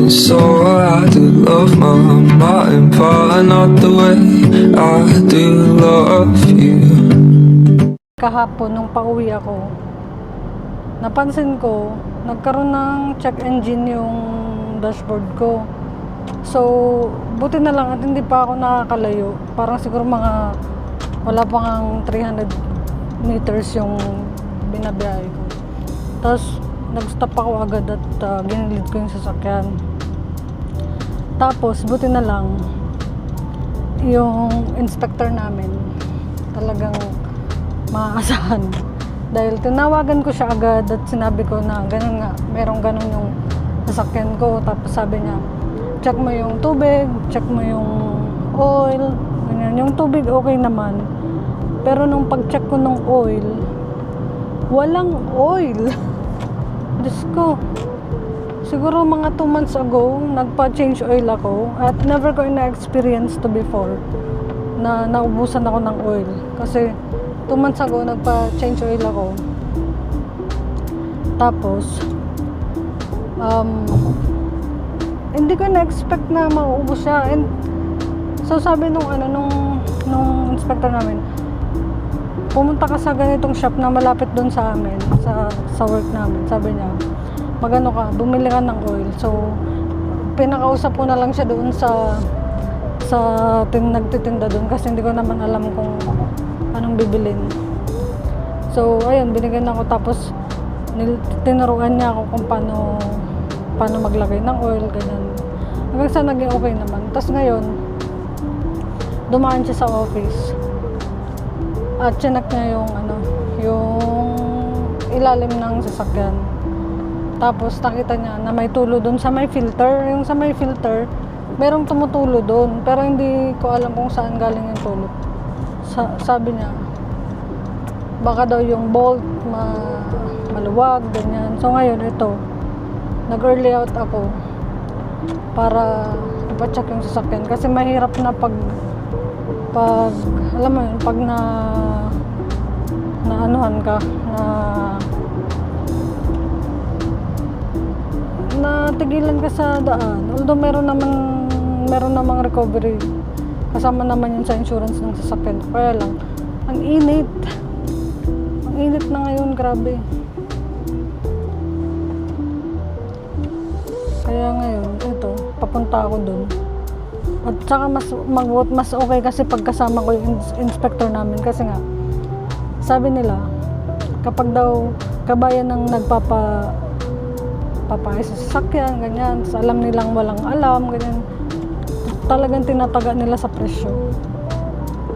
So I do love my mom and pa, not the way I do love you. Kahapon nung pauwi ako, napansin ko, nagkaroon ng check engine yung dashboard ko. So, buti na lang at hindi pa ako nakakalayo. Parang siguro mga wala pang 300 meters yung binabiyahe ko. Tapos, nag-stop ako agad at ginilid ko yung sasakyan. Tapos, buti na lang, yung inspector namin, talagang maaasahan. Dahil tinawagan ko siya agad at sinabi ko na ganun nga, merong ganun yung sasakyan ko. Tapos sabi niya, check mo yung tubig, check mo yung oil, ganyan. Yung tubig okay naman. Pero nung pag-check ko ng oil, walang oil. Diyos ko, siguro mga 2 months ago, nagpa-change oil ako at never ko na-experience to before na naubusan ako ng oil. Kasi 2 months ago, nagpa-change oil ako. Tapos, hindi ko na-expect na mauubos siya. And, so sabi nung inspector namin, pumunta ka sa ganitong shop na malapit doon sa amin, sa work namin. Sabi niya, magano ka, bumili ka ng oil. So, pinakausap ko na lang siya doon sa nagtitinda doon kasi hindi ko naman alam kung anong bibilin. So, ayun, binigyan ako. Tapos, tinuruan niya ako kung paano maglagay ng oil, ganyan. Hanggang sa naging okay naman. Tapos ngayon, dumaan siya sa office. At chinak niya yung ilalim ng sasakyan. Tapos nakita niya na may tulo doon sa may filter. Yung sa may filter, merong tumutulo doon. Pero hindi ko alam kung saan galing yung tulo. Sabi niya, baka daw yung bolt maluwag, ganyan. So ngayon, ito, nag-early out ako para ipacheck yung sasakyan. Kasi mahirap na pag alam mo yun, pag na anuhan ka, natigilan ka sa daan. Although meron namang recovery, kasama naman yun sa insurance ng sasakyan. Kaya lang, ang init na ngayon, grabe. Kaya ngayon, ito, papunta ako dun. At saka mas okay kasi pagkasama ko yung inspector namin. Kasi nga, sabi nila, kapag daw kabayan ng nagpapayos sa sasakyan, ganyan, so alam nilang walang alam, ganyan, talagang tinataga nila sa presyo.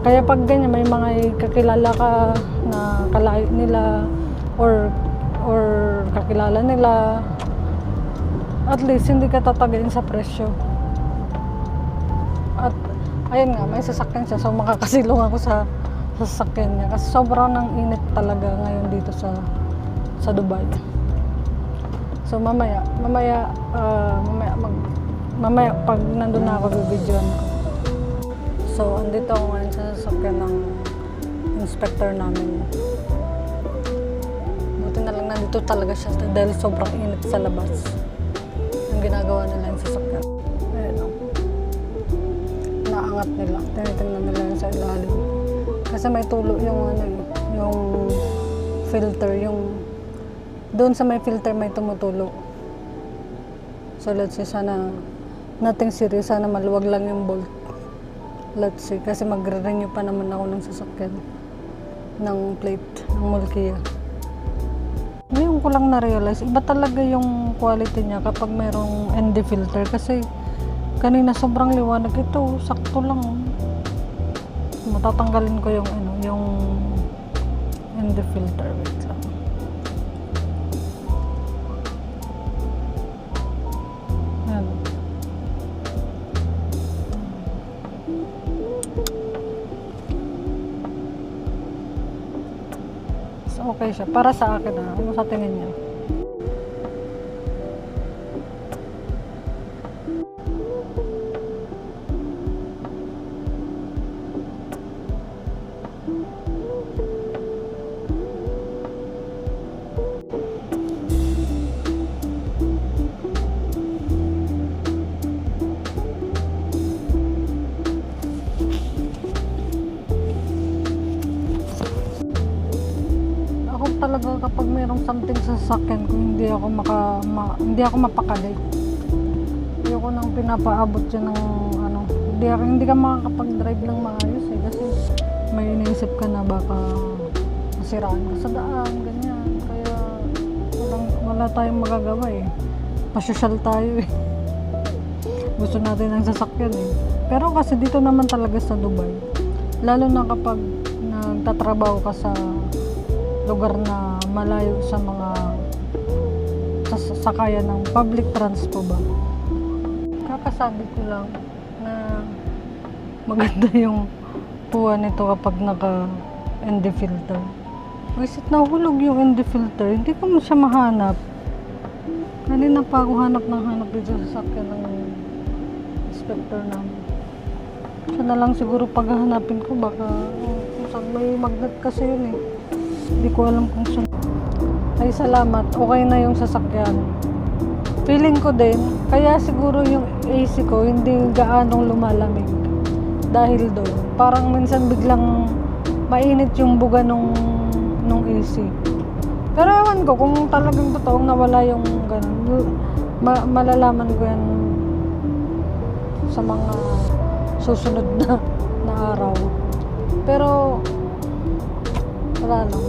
Kaya pag ganyan, may mga kakilala ka na kalayo nila or kakilala nila, at least hindi ka tatagain sa presyo. At ayun nga, may sasakyan siya, so makakasilong ako sa sasakyan niya kasi sobrang nang init talaga ngayon dito sa Dubai. So mamaya pag nandun na ako, bibidyoan ko. So andito ako ngayon sa sasakyan ng inspector namin. Buti na lang nandito talaga siya dahil sobrang init sa labas. Ang ginagawa nila yung sasakyan. Naangat nila, tinitingnan nila yung sa ilalim. Kasi may tulo yung filter, yung doon sa may filter may tumutulo. So let's see, sana nothing serious, sana maluwag lang yung bolt. Let's see, kasi magre-renew pa naman ako ng sasakyan ng plate ng Mulkia. Ngayon ko lang na-realize, iba talaga yung quality niya kapag mayroong ND filter. Kasi kanina sobrang liwanag, ito sakto lang. Matatanggalin ko yung ND filter. Wait lang. Yan. So okay siya, para sa akin ano sa tingin niya? something sa sasakyan ko, hindi ako mapakali. Ayoko nang pinapaabot yun ng hindi ka makakapag-drive ng maayos eh, kasi may iniisip ka na baka masiraan ka sa daan, ganyan. Kaya wala tayong magagawa eh. Pasosyal tayo eh. Gusto natin ng sasakyan eh. Pero kasi dito naman talaga sa Dubai, lalo na kapag nagtatrabaho ka sa lugar na malayo sa mga sasakayan ng public transport ba, kakasabi ko lang na maganda yung puwa nito kapag naka ND filter. Wisit nahulog yung ND filter, hindi ko siya mahanap. Kanina pa ako hanap dito sa sasakyan ng inspector namin. Siya na lang siguro paghahanapin ko, baka kung saan may magnet kasi yun eh. Hindi ko alam kung saan. Ay salamat, okay na yung sasakyan. Feeling ko din, kaya siguro yung AC ko hindi gaanong lumalamig. Dahil doon, parang minsan biglang mainit yung buga nung AC. Pero ewan ko, kung talagang totoong nawala yung ganun, malalaman ko yan sa mga susunod na araw. Pero wala lang.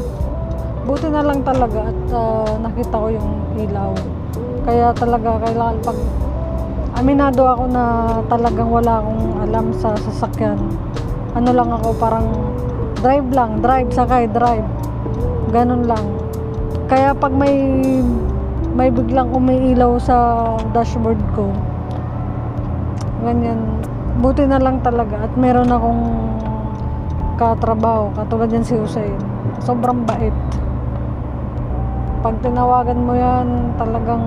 Buti na lang talaga at nakita ko yung ilaw. Kaya talaga kailangan pag aminado ako na talagang wala akong alam sa sasakyan. Ano lang ako, parang drive lang, sakay, drive. Ganun lang. Kaya pag may biglang umiilaw sa dashboard ko, ganyan, buti na lang talaga at meron akong katrabaho, katulad yan si Hussein. Sobrang bait. Pag tinawagan mo yan, talagang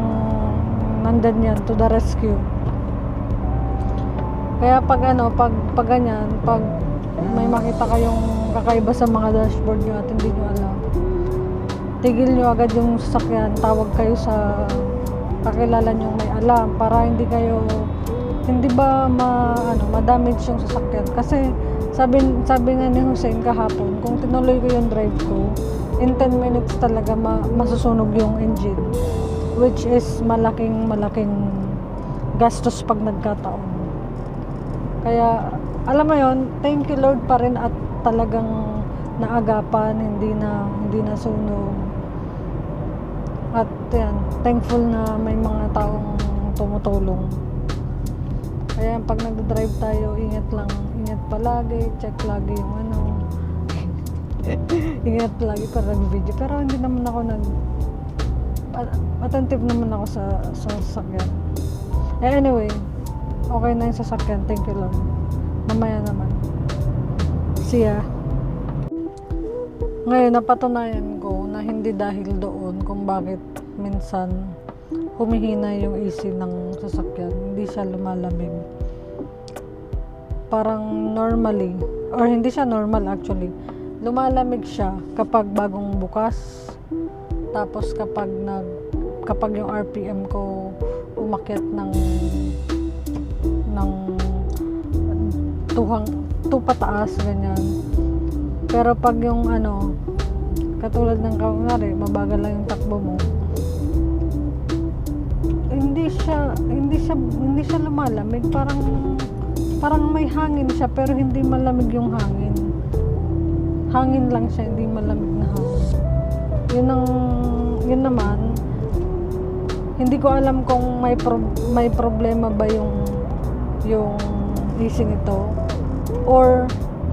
nandyan yan to the rescue. Kaya pag ganyan, pag may makita kayong kakaiba sa mga dashboard nyo at hindi nyo alam, tigil nyo agad yung sasakyan, tawag kayo sa kakilala nyo may alam para hindi ba ma-damage yung sasakyan. Kasi sabi nga ni Hussein kahapon, kung tinuloy ko yung drive ko, in 10 minutes talaga masusunog yung engine, which is malaking gastos pag nagkataon. Kaya alam mo yon, thank you Lord pa rin at talagang naagapan, hindi na sunog. At yan, thankful na may mga taong tumutulong. Kaya pag nagdadrive tayo, ingat palagi, check lagi yung ingat palagi para nag-video. Pero hindi naman ako attentive naman ako sa sasakyan. Anyway, okay na yung sasakyan, thank you Lord. Mamaya naman. See ya. Ngayon, napatunayan ko na hindi dahil doon kung bakit minsan humihina yung AC ng sasakyan. Hindi siya lumalamig. Parang normally, or hindi siya normal actually, lumalamig siya kapag bagong bukas. Tapos kapag yung RPM ko umakyat ng 2 pataas, ganyan. Pero pag yung katulad ng kunwari, mabagal lang yung takbo mo, hindi siya lumalamig. Parang may hangin siya pero hindi malamig yung hangin. Hangin lang siya, hindi malamig na hangin. Yun naman, hindi ko alam kung may problema ba yung AC nito, or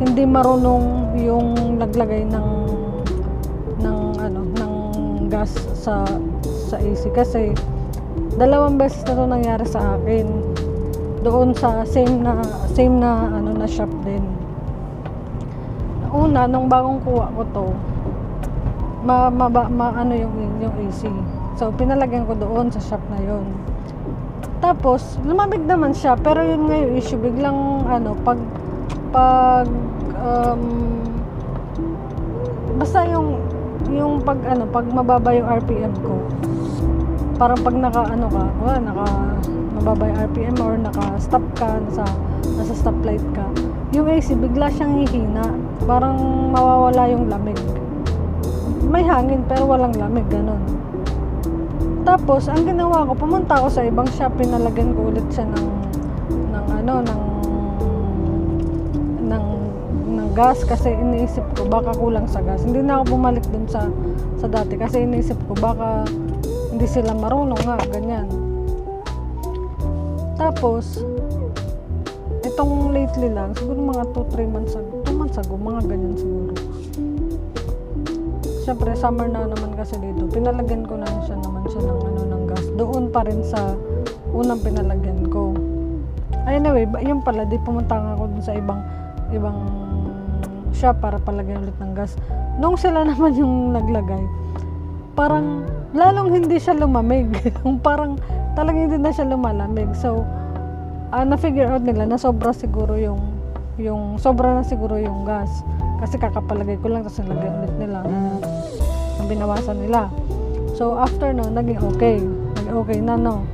hindi marunong yung naglagay ng gas sa AC. Kasi 2 beses na to nangyari sa akin doon sa same na shop din. Una, nung bagong kuha ko to, yung AC. So pinalagyan ko doon sa shop na yon. Tapos lumamig naman siya, pero yun nga yung issue, biglang basta yung pag mababa yung RPM ko, parang pag naka mababa yung RPM or naka-stop ka, nasa stoplight ka, yung AC bigla siyang hihina, parang mawawala yung lamig. may hangin pero walang lamig, ganun. Tapos, ang ginawa ko, pumunta ako sa ibang shop, pinalagyan ko ulit siya ng gas kasi iniisip ko baka kulang sa gas. Hindi na ako bumalik dun sa dati kasi iniisip ko baka hindi sila marunong nga, ganyan. Tapos, itong lately lang, siguro mga 2 months ago, mga ganyan siguro. Siyempre, summer na naman kasi dito. Pinalagyan ko na siya ng gas. Doon pa rin sa unang pinalagyan ko. Anyway, yun pala, di pumunta nga ako dun sa ibang shop para palagyan ulit ng gas. Nung sila naman yung naglagay, parang lalong hindi siya lumamig. Parang talagang hindi na siya lumalamig. So, na-figure out nila na sobra na siguro yung gas. Kasi kakapalagay ko lang, tapos nilagay ulit nila ang binawasan nila. So, after no, naging okay na, no.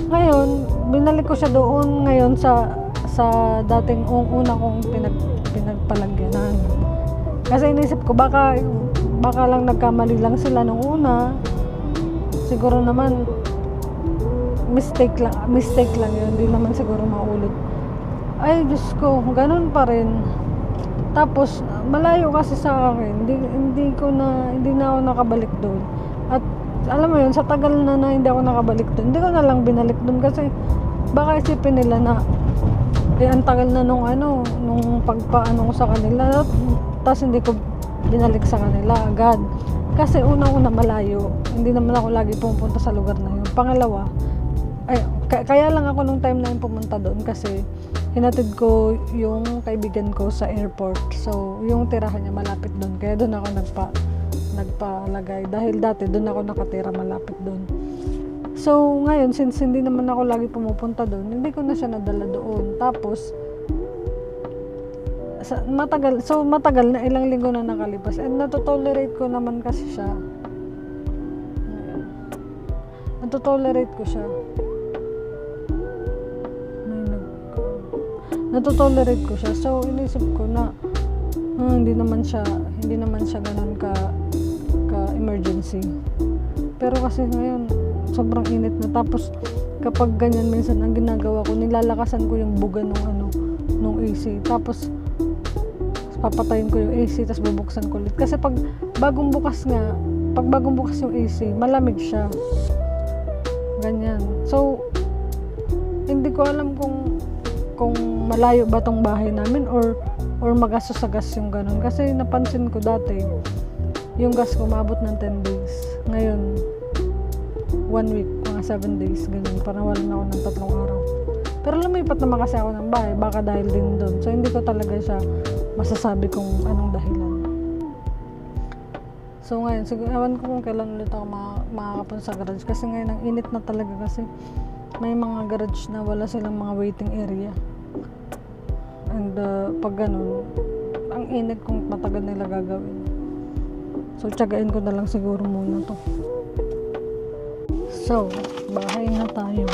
Ngayon, binalik ko siya doon ngayon sa dating una kong pinagpalagyanan. Kasi inisip ko baka lang nagkamali lang sila nung una. Siguro naman mistake lang yun, hindi naman siguro maulit. Ay, Diyos ko, ganun pa rin. Tapos malayo kasi sa akin, hindi na ako nakabalik doon. At alam mo yun, sa tagal na hindi ako nakabalik doon, hindi ko na lang binalik doon kasi baka isipin nila na ang tagal na nung pagpaano ko sa kanila, tapos hindi ko binalik sa kanila agad. Kasi unang-una malayo, hindi naman ako lagi pumunta sa lugar na yun. Pangalawa, kaya lang ako nung time na yun pumunta doon kasi hinatid ko yung kaibigan ko sa airport. So, yung tirahan niya malapit doon. Kaya doon ako nagpalagay. Dahil dati doon ako nakatira malapit doon. So, ngayon, since hindi naman ako lagi pumupunta doon, hindi ko na siya nadala doon. Tapos, matagal na, ilang linggo na nakalipas. And natotolerate ko naman kasi siya. Natotolerate ko siya. Natotolerate ko siya. So, inisip ko na hindi naman siya ganun ka emergency. Pero kasi ngayon, sobrang init na. Tapos, kapag ganyan, minsan ang ginagawa ko, nilalakasan ko yung buga nung AC. Tapos, papatayin ko yung AC, tapos bubuksan ko ulit. Kasi pag bagong bukas yung AC, malamig siya. Ganyan. So, hindi ko alam kung malayo ba tong bahay namin or magastos sa gas yung ganun. Kasi napansin ko dati, yung gas ko maabot ng 10 days. Ngayon, 1 week, mga 7 days, ganyan. Parang wala na ako ng 3 araw. Pero lumipat naman kasi ako ng bahay, baka dahil din doon. So, hindi ko talaga siya masasabi kung anong dahilan. So, ngayon, siguro, ewan ko kung kailan ulit ako makakapunta sa garage. Kasi ngayon, ang init na talaga kasi may mga garage na wala silang mga waiting area. And, pag ganun, ang init kung matagal nila gagawin. So, tsagain ko na lang siguro muna to. So, bahay na tayo.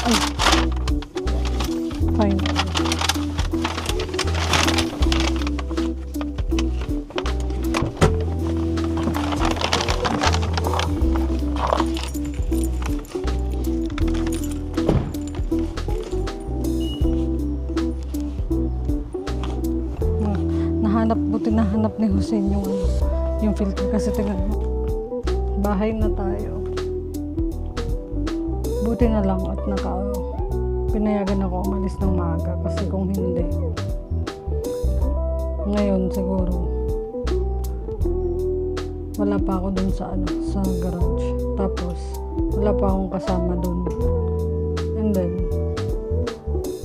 Ay. Fine. Nahanap ni Hussein yung filter kasi tingnan mo. Bahay na tayo. Buti na lang at pinayagan ako umalis ng maaga kasi kung hindi ngayon siguro wala pa ako dun sa garage. Tapos wala pa akong kasama dun. And then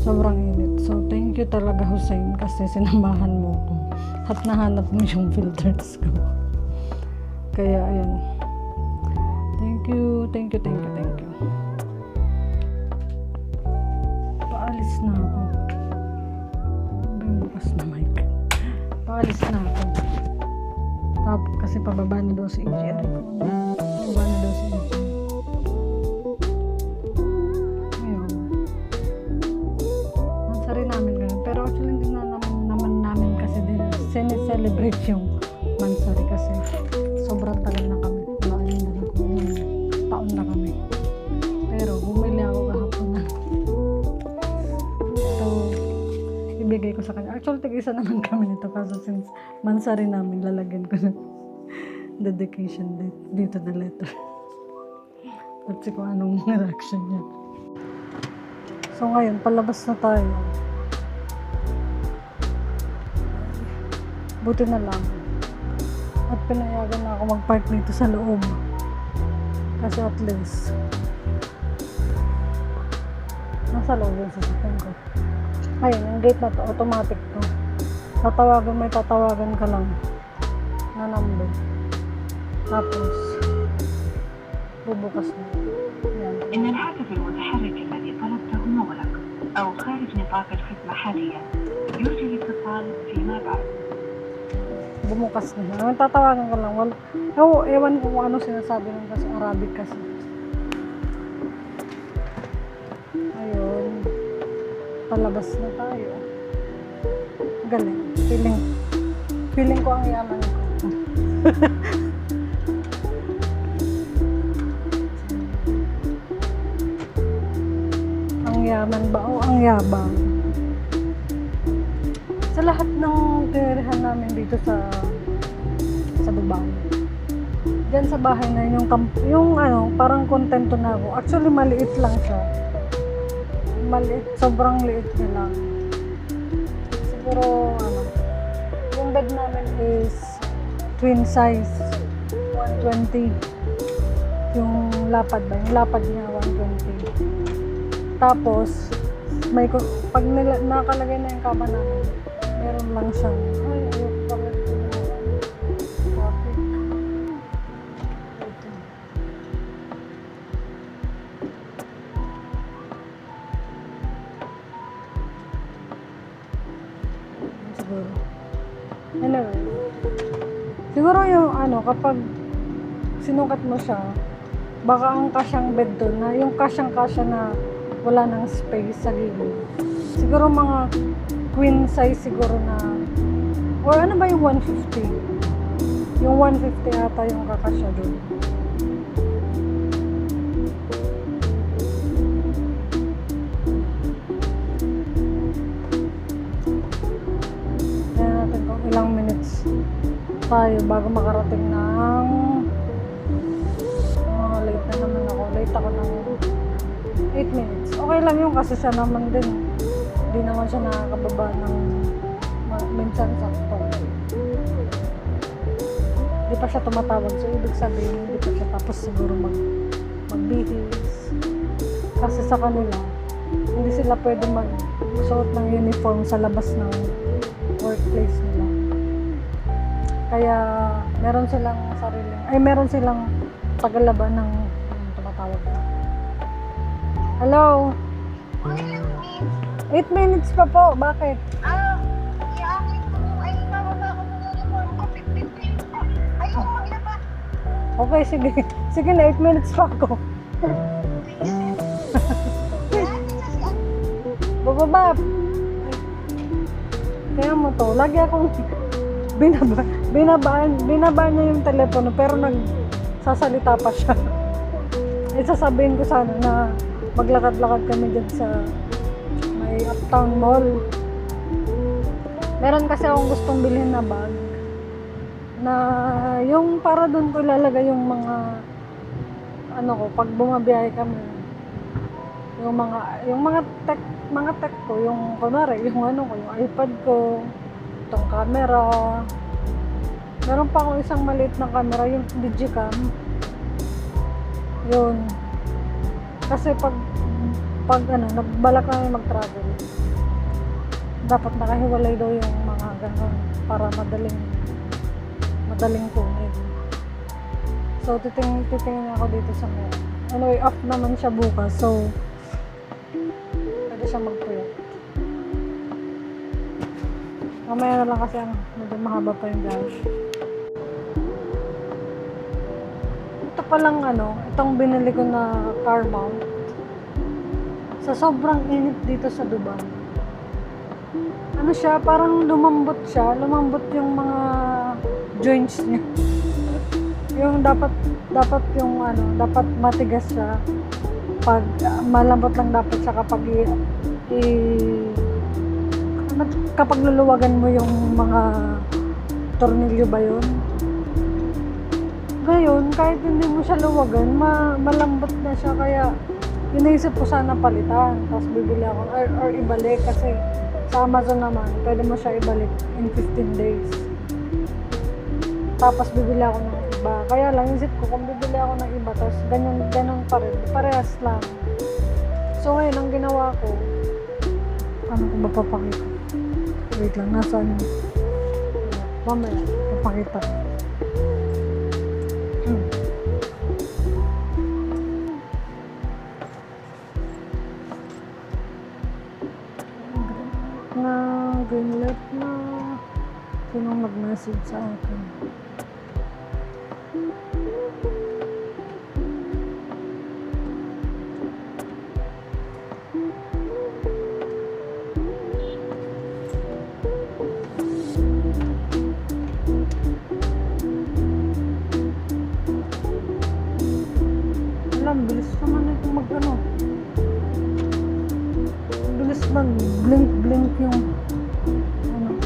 sobrang init. So thank you talaga Hussein kasi sinamahan mo ko. At nahanap mo yung filters ko. Kaya, ayan. Thank you. Paalis na ako. Bukas na mic. Paalis na ako. Tapos, kasi pababa na daw si EJ. Pababa na daw si EJ. Ayun. Nansari namin ganun. Pero actually, hindi na naman namin kasi din sineselebrate yung mansari. Actually, tig-isa naman kami nito kaso since mansari namin, lalagyan ko ng dedication dito na letter. At si kung anong reaction niya. So ngayon, palabas na tayo. Buti na lang. At pinayagan na ako mag-park dito sa loob. Kasi at least, nasa loob yung sasakyan ko. Ayun, yung gate na to, automatic to. May tatawagan ka lang na number. Tapos, bubukas na. Yan. إن الهاتف المتحرك الذي طلبته مغلق أو خارج نطاق الخدمة حاليا. يرجى الاتصال فيما بعد. Bumukas na siya. Tatawagan ka lang. Ewan ko kung ano sinasabi ng kasi Arabic kasi. Ayun. Palabas na tayo. Galing. Feeling ko ang yaman ko. Ang yaman ba o ang yabang? Sa lahat ng tinirahan namin dito sa Dubai. Diyan sa bahay na yung parang kontento na ako. Actually, maliit lang siya. Maliit, sobrang liit niya lang. Siguro, yung bed namin is twin size, 120. Yung lapad ba? Yung lapad niya, 120. Tapos, pag nakalagay na yung kama namin, meron lang siyang, ayoko pala ito na traffic. Ito. Siguro. Anyway. Siguro yung kapag sinukat mo siya, baka ang kasyang bed doon na, yung kasyang-kasya na wala nang space sa gilid. Siguro mga queen size siguro na, or ano ba yung 150? Yung 150 ata yung kakasya doon. Kaya natin kung ilang minutes tayo bago makarating ng late na naman ako. Late ako ng 8 minutes. Okay lang yun kasi siya naman din. Hindi naman siya nakakababa ng minsan sakto. Hindi pa siya tumatawag. So, ibig sabihin, hindi pa siya tapos siguro magbihis. Kasi sa kanila, hindi sila pwede magsuot ng uniform sa labas ng workplace nila. Kaya, meron silang tagalaban ng tumatawag na. Hello? 8 minutes pa po. Bakit? i-akin ko ay nawala ako ng uniform ko. 15 minutes pa. Ayaw maglaba. Okay, sige. Sige na, 8 minutes pa ako. Bababa. Kaya mo to, lagi akong binabaan niya yung telepono pero nagsasalita pa siya. Sasabihin ko sana na maglakad-lakad kami dyan sa may Uptown Mall. Meron kasi akong gustong bilhin na bag na yung para doon ko ilalagay yung mga pag bumabiyahe kami, yung mga tech ko, yung kunwari yung yung iPad ko, itong camera. Meron pa akong isang maliit na camera, yung Digicam. Yun. Kasi pag nagbalak namin mag-travel, dapat nakahiwalay daw yung mga gano'n para madaling kunin. So, titingin ako dito sa mga. Anyway, off naman siya bukas. So, pwede siya mag-puyat. Mamaya na lang kasi medyo mahaba pa yung biyahe. Ito palang itong binili ko na car mount. Sa sobrang init dito sa Dubai. Siya, parang lumambot yung mga joints niya. Yung dapat dapat matigas siya. Pag malambot lang dapat siya kapag kapag luluwagan mo yung mga tornilyo ba yun? Ngayon, kahit hindi mo siya luwagan, malambot na siya. Kaya, iniisip ko sana palitan. Tapos bibili ako, or ibalik. Kasi sa Amazon naman, pwede mo siya ibalik in 15 days. Tapos bibili ako ng iba. Kaya lang, isip ko kung bibili ako ng iba, tapos ganyan pa rin. Parehas lang. So ngayon, ang ginawa ko, ano ko ba papakita? Wait lang, nasaan yun? Mamaya, papakita ko. Na green light na. Sinong nag-message sa akin? Alam, bilis naman ito mag-ano. Bilis mag-blink yung ano,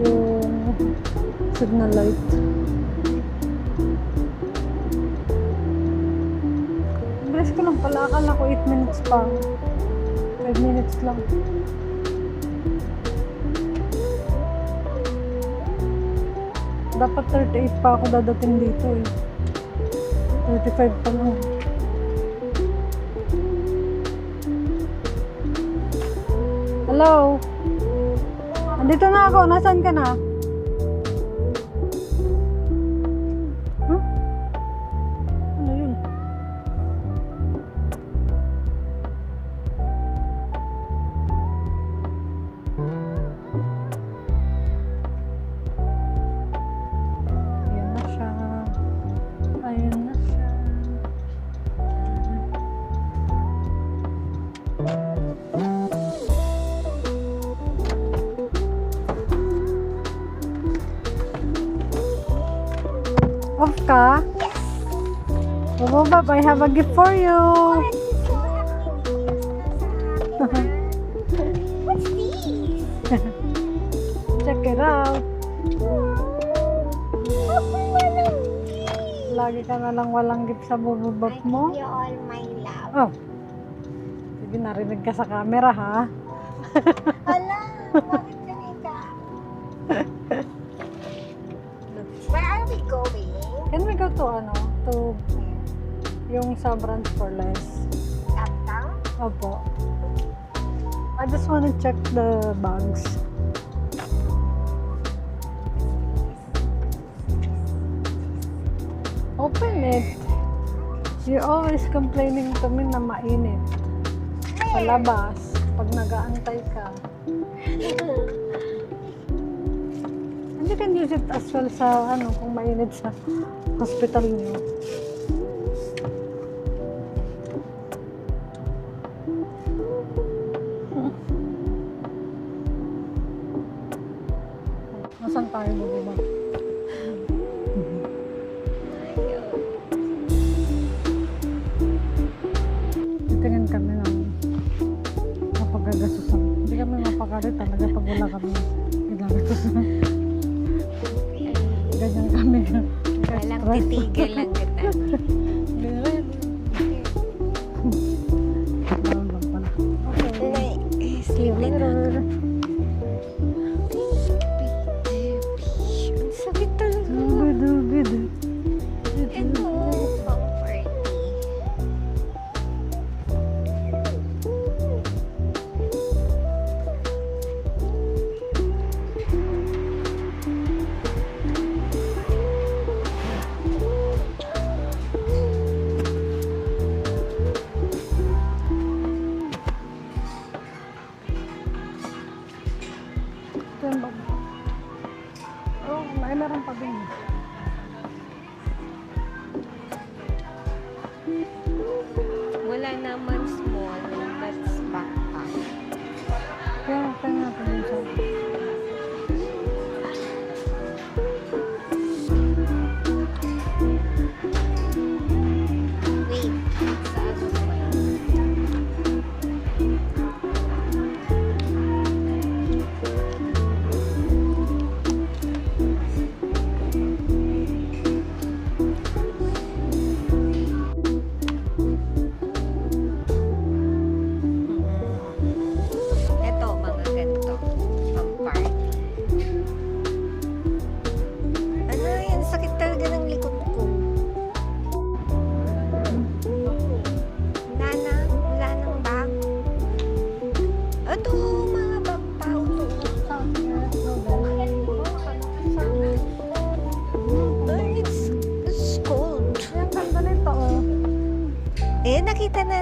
yung signal light. Bilis ko lang pala. Akala ko 8 minutes pa. 5 minutes lang. Dapat 38 pa ako dadating dito eh. 35 pa lang. Hello? Andito na ako. Nasaan ka na? Huh? Ano yun? Ayan na siya. Ayan na siya. Off ka? Yes. Oh, Bob, I have a gift for you. What's these? Check it out. Lagi ka na lang walang gift sa bububot I mo. give you all my love. Oh. Sige, narinig ka sa camera, ha? Hala, bakit ganito? Where are we going? Can we go to, to yung sa branch for less? Uptown? Opo. I just want to check the bags. Open it. You're always complaining to me na mainit. Sa labas, pag nag-aantay ka. And you can use it as well sa, kung mainit sa hospital niyo. Nasaan tayo mo ba? Tingin kami ng mapagagasusan. Hindi kami mapakalit talaga pag wala kami igagasusan. Ganyan kami. Walang titigil lang kita. Meron lang pala. Okay. Sleep na. Later. Ang sakit talaga. Good. Ito, comforting. Ito yung bag. Oh, meron pa din. Wala naman small, that's backpack. Kaya natin din siya. Wait, saan ko ba yun?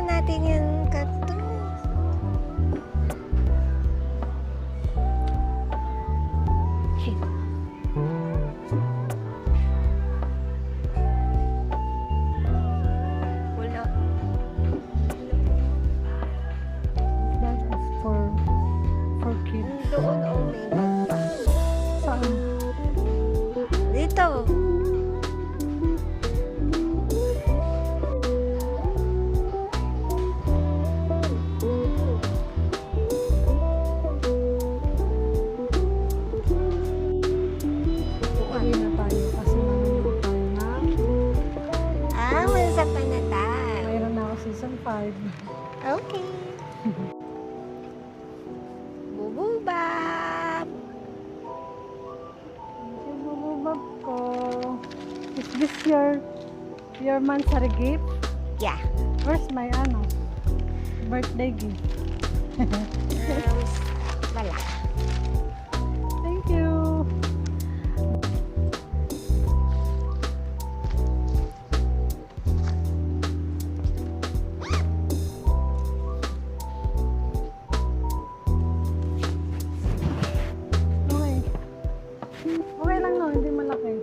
natin yan, Kato. Wala. That is for kids. Doon, oh, may bag pa. Saan? Dito. Uwi na tayo kasi nanonood tayo na. Wala pa na tayo. Mayroon na ako season 5. Okay. Bububab. Bububab ko. Is this your monthsary gift? Yeah. Where's my birthday gift? Wala. Thank you. Okay. Okay lang no, hindi malaki.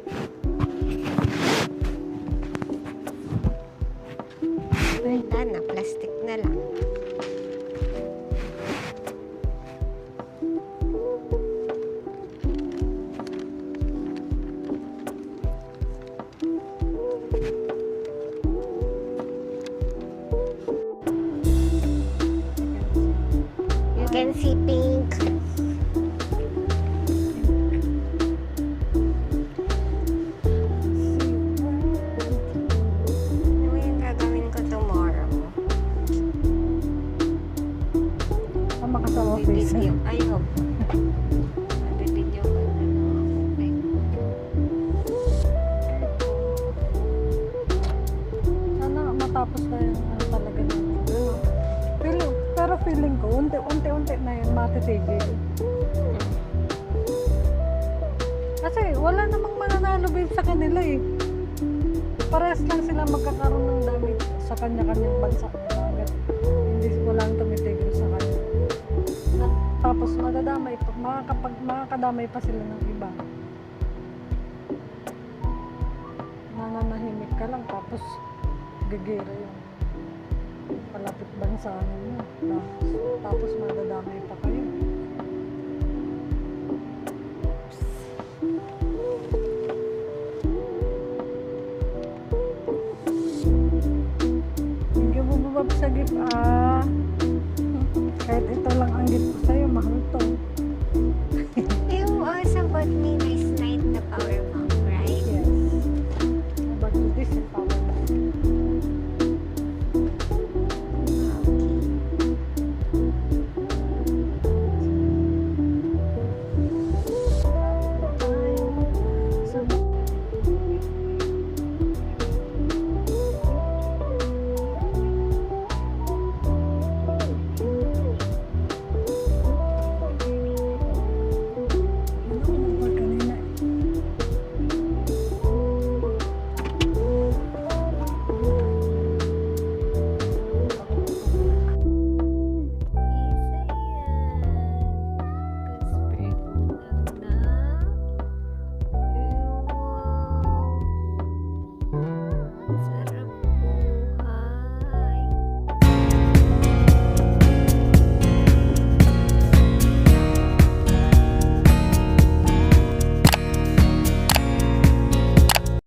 Wala na, plastic na lang. You can see pink. Ano yung gagawin ko tomorrow? Tama ka sa office. Bibidyo. Ay, hope. Bibidyo ko na okay. Sana matapos na yung talaga na. Pero feeling ko, unti-unti na yun matitigil. Kasi wala namang mananalo babe sa kanila eh. Parehas lang sila magkakaroon ng damage sa kanya-kanyang bansa. Hanggat hindi walang tumitigil sa kanya. Tapos madadamay pa, makakadamay pa sila ng iba. Nananahimik ka lang tapos gagera yung palapit bansa ninyo. Tapos madadamay pa kayo. Thank you, Bububab, sa gift.